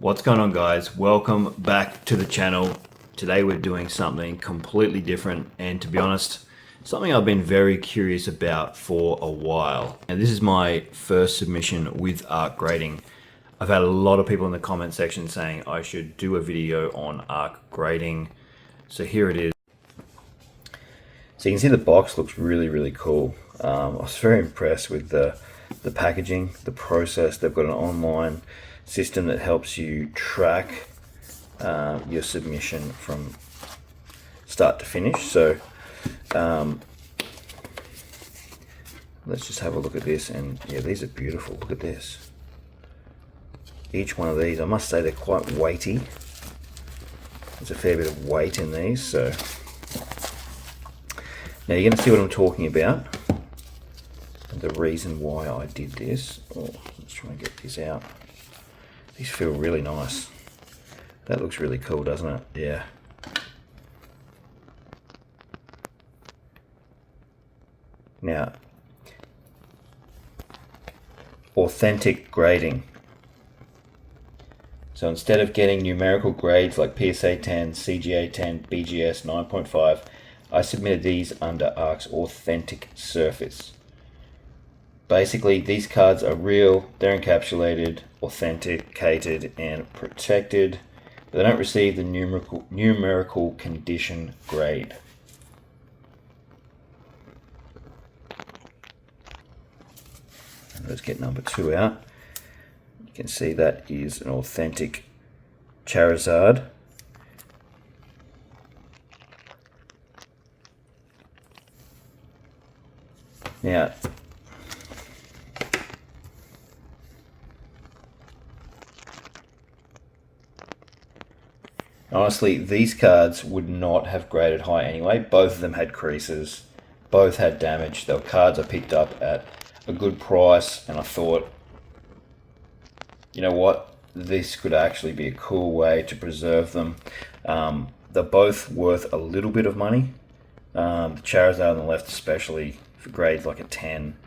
What's going on, guys? Welcome back to the channel. Today we're doing something completely different, and to be honest, something I've been very curious about for a while. And this is my first submission with ARK grading. I've had a lot of people in the comment section saying I should do a video on ARK grading. So here it is. So you can see the box looks really cool. I was very impressed with the packaging, the process. They've got an online system that helps you track your submission from start to finish. So let's just have a look at this, and yeah, these are beautiful. Look at this. Each one of these, I must say, they're quite weighty. There's a fair bit of weight in these. So now you're going to see what I'm talking about and the reason why I did this. Oh, let's try and get this out. These feel really nice. That looks really cool, doesn't it? Yeah. Now, authentic grading. So instead of getting numerical grades like PSA 10, CGA 10, BGS 9.5, I submitted these under ARK's authentic surface. Basically, these cards are real, they're encapsulated, authenticated, and protected, but they don't receive the numerical condition grade. And let's get number 2 out. You can see that is an authentic Charizard. Now, honestly, these cards would not have graded high anyway. Both of them had creases, both had damage. They were cards I picked up at a good price, and I thought, you know what, this could actually be a cool way to preserve them. They're both worth a little bit of money. The Charizard on the left especially, for grades like a 10,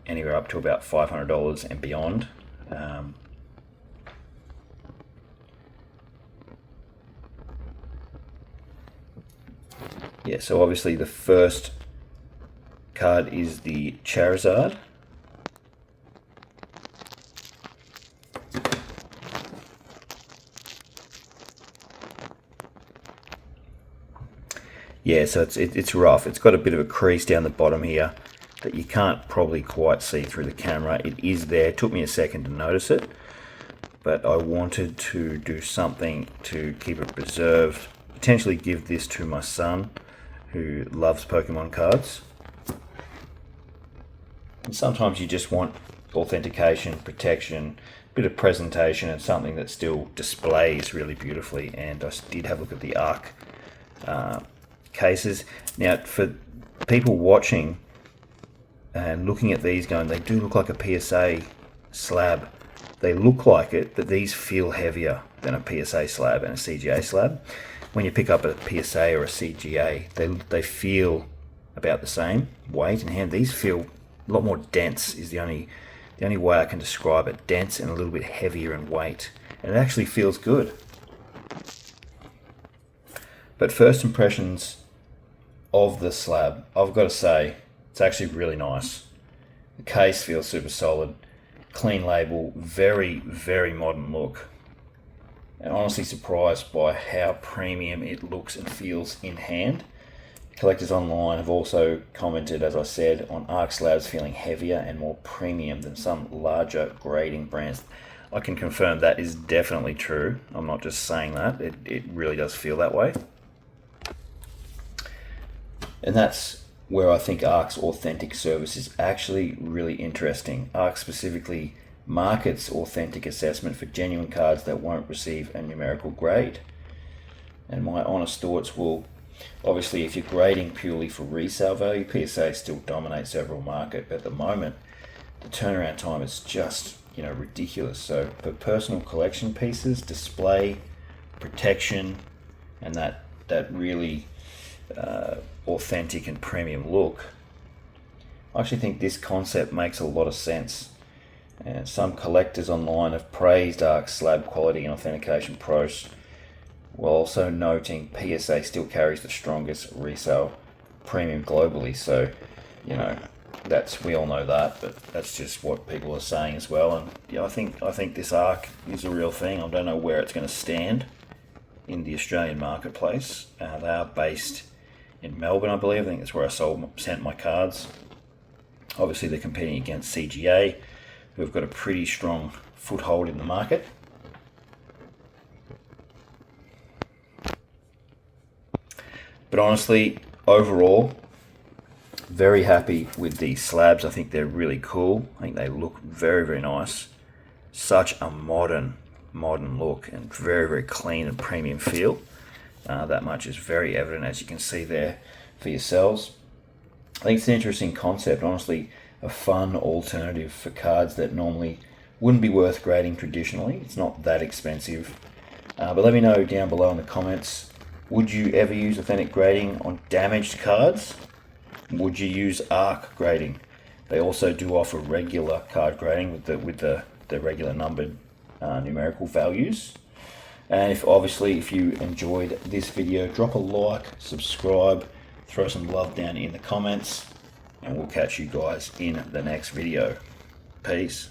anywhere up to about $500 and beyond. Yeah, so obviously the first card is the Charizard. Yeah, so it's rough. It's got a bit of a crease down the bottom here that you can't probably quite see through the camera. It is there. It took me a second to notice it, but I wanted to do something to keep it preserved. Potentially give this to my son, who loves Pokemon cards. And sometimes you just want authentication, protection, a bit of presentation, and something that still displays really beautifully. And I did have a look at the ARK cases. Now, for people watching and looking at these going, they do look like a PSA slab. They look like it, but these feel heavier than a PSA slab and a CGA slab. When you pick up a PSA or a CGA, they feel about the same weight and hand. These feel a lot more dense, is the only way I can describe it. Dense and a little bit heavier in weight, and it actually feels good. But first impressions of the slab, I've got to say, it's actually really nice. The case feels super solid, clean label, very modern look. And honestly surprised by how premium it looks and feels in hand. Collectors online have also commented, as I said, on ARK slabs feeling heavier and more premium than some larger grading brands. I can confirm that is definitely true. I'm not just saying that, it really does feel that way. And that's where I think ARK's authentic service is actually really interesting. ARK specifically markets authentic assessment for genuine cards that won't receive a numerical grade. And my honest thoughts will, obviously, if you're grading purely for resale value, PSA still dominates the overall market, but at the moment the turnaround time is just, you know, ridiculous. So for personal collection pieces, display, protection, and that really authentic and premium look, I actually think this concept makes a lot of sense. And some collectors online have praised ARK's slab quality and authentication pros, while also noting PSA still carries the strongest resale premium globally. So, you know, we all know that, but that's just what people are saying as well. And yeah, I think this ARK is a real thing. I don't know where it's going to stand in the Australian marketplace. They are based in Melbourne, I believe. I think that's where I sent my cards. Obviously, they're competing against CGA, who have got a pretty strong foothold in the market. But honestly, overall, very happy with these slabs. I think they're really cool. I think they look very, very nice. Such a modern look and very, very clean and premium feel. That much is very evident, as you can see there for yourselves. I think it's an interesting concept, honestly, a fun alternative for cards that normally wouldn't be worth grading traditionally. It's not that expensive. But let me know down below in the comments, would you ever use authentic grading on damaged cards? Would you use ARK grading? They also do offer regular card grading with the regular numbered numerical values. And if you enjoyed this video, drop a like, subscribe, throw some love down in the comments, and we'll catch you guys in the next video. Peace.